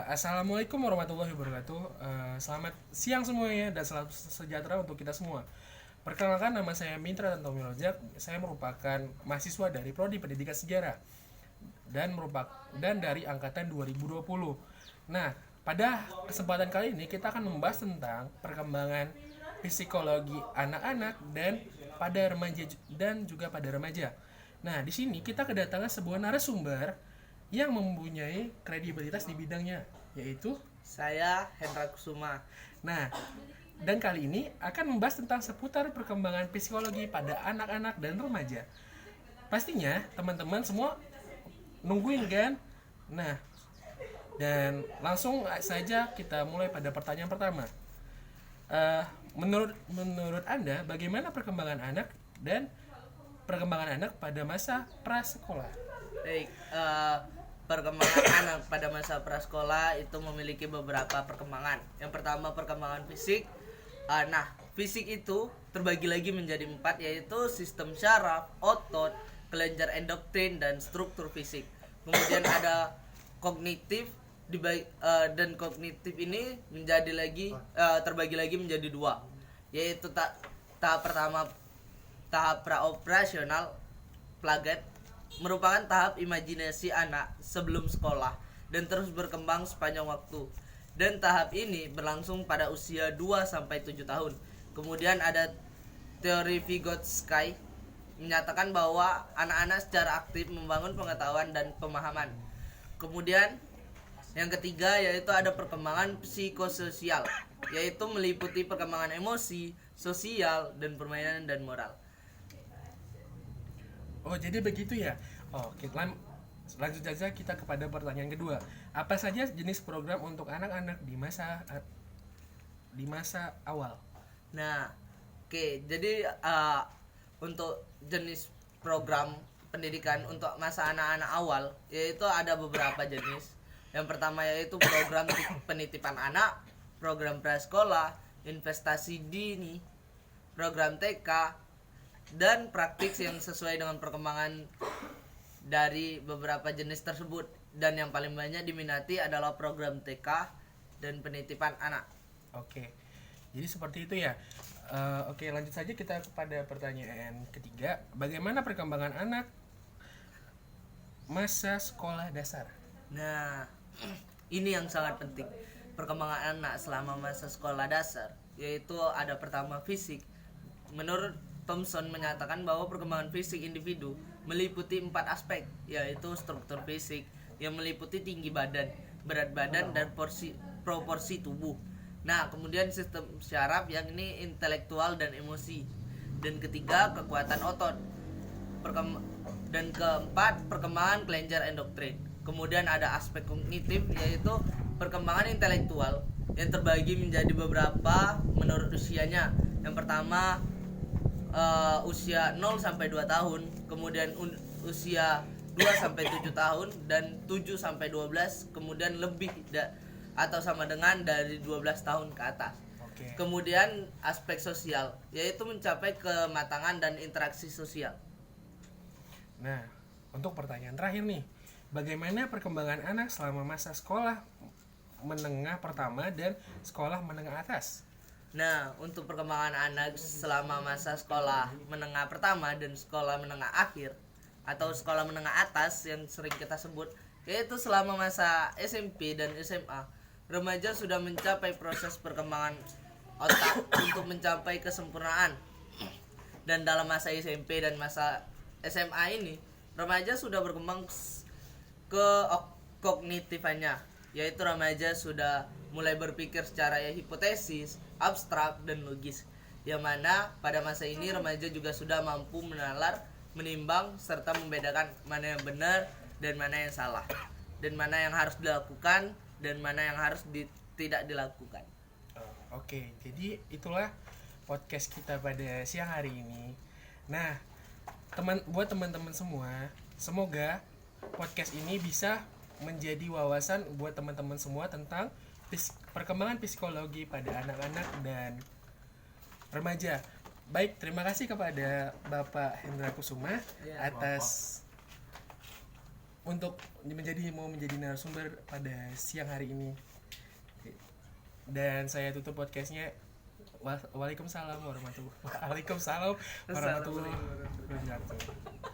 Assalamualaikum warahmatullahi wabarakatuh. Selamat siang semuanya dan selamat sejahtera untuk kita semua. Perkenalkan, nama saya Mitra Tantowi Rojak. Saya merupakan mahasiswa dari Prodi Pendidikan Sejarah dan dari angkatan 2020. Nah, pada kesempatan kali ini kita akan membahas tentang perkembangan psikologi anak-anak dan juga pada remaja. Nah, di sini kita kedatangan sebuah narasumber yang mempunyai kredibilitas di bidangnya, yaitu Saya Hendra Kusuma. nah, dan kali ini akan membahas tentang seputar perkembangan psikologi pada anak-anak dan remaja. Pastinya teman-teman semua nungguin kan? Nah, dan langsung saja kita mulai pada pertanyaan pertama. Menurut Anda bagaimana perkembangan anak pada masa prasekolah? Baik, perkembangan anak pada masa prasekolah itu memiliki beberapa perkembangan. Yang pertama, perkembangan fisik. Fisik itu terbagi lagi menjadi 4, yaitu sistem syaraf, otot, kelenjar endokrin, dan struktur fisik. Kemudian ada kognitif, dan kognitif ini terbagi lagi menjadi 2, yaitu tahap pertama, tahap praoperasional plaget, merupakan tahap imajinasi anak sebelum sekolah dan terus berkembang sepanjang waktu. Dan tahap ini berlangsung pada usia 2-7 tahun. Kemudian ada teori Vygotsky menyatakan bahwa anak-anak secara aktif membangun pengetahuan dan pemahaman. Kemudian yang ketiga yaitu ada perkembangan psikososial, yaitu meliputi perkembangan emosi, sosial, dan permainan dan moral. Oh, jadi begitu ya. Oh, lanjut saja kita kepada pertanyaan kedua. Apa saja jenis program untuk anak-anak di masa awal? Nah, oke, jadi untuk jenis program pendidikan untuk masa anak-anak awal yaitu ada beberapa jenis. Yang pertama yaitu program penitipan anak, program prasekolah, investasi dini, program TK, dan praktik yang sesuai dengan perkembangan dari beberapa jenis tersebut. Dan yang paling banyak diminati adalah program TK dan penitipan anak. Oke, jadi seperti itu ya. Oke, lanjut saja kita kepada pertanyaan ketiga. Bagaimana perkembangan anak masa sekolah dasar? Nah, ini yang sangat penting. Perkembangan anak selama masa sekolah dasar, yaitu ada pertama fisik. Menurut Thomson menyatakan bahwa perkembangan fisik individu meliputi 4 aspek, yaitu struktur fisik yang meliputi tinggi badan, berat badan, dan proporsi tubuh. Nah, kemudian sistem syaraf yang ini intelektual dan emosi. Dan ketiga, kekuatan otot. Dan keempat, perkembangan kelenjar endokrin. Kemudian ada aspek kognitif, yaitu perkembangan intelektual yang terbagi menjadi beberapa menurut usianya. Yang pertama, usia 0-2 tahun, kemudian usia 2-7 tahun, dan 7-12, kemudian lebih atau sama dengan dari 12 tahun ke atas. Oke. Kemudian aspek sosial, yaitu mencapai kematangan dan interaksi sosial. Nah, untuk pertanyaan terakhir nih, bagaimana perkembangan anak selama masa sekolah menengah pertama dan sekolah menengah atas? Nah, untuk perkembangan anak selama masa sekolah menengah pertama dan sekolah menengah akhir atau sekolah menengah atas yang sering kita sebut, yaitu selama masa SMP dan SMA, remaja sudah mencapai proses perkembangan otak untuk mencapai kesempurnaan. Dan dalam masa SMP dan masa SMA ini, remaja sudah berkembang ke kognitifannya, yaitu remaja sudah mulai berpikir secara hipotesis, abstrak, dan logis. Yang mana pada masa ini remaja juga sudah mampu menalar, menimbang, serta membedakan mana yang benar dan mana yang salah, dan mana yang harus dilakukan dan mana yang harus tidak dilakukan. Oke, jadi itulah podcast kita pada siang hari ini. Nah, buat teman-teman semua, semoga podcast ini bisa menjadi wawasan buat teman-teman semua tentang perkembangan psikologi pada anak-anak dan remaja. Baik, terima kasih kepada Bapak Hendra Kusuma atas untuk mau menjadi narasumber pada siang hari ini. Dan saya tutup podcastnya. Waalaikumsalam warahmatullahi wabarakatuh.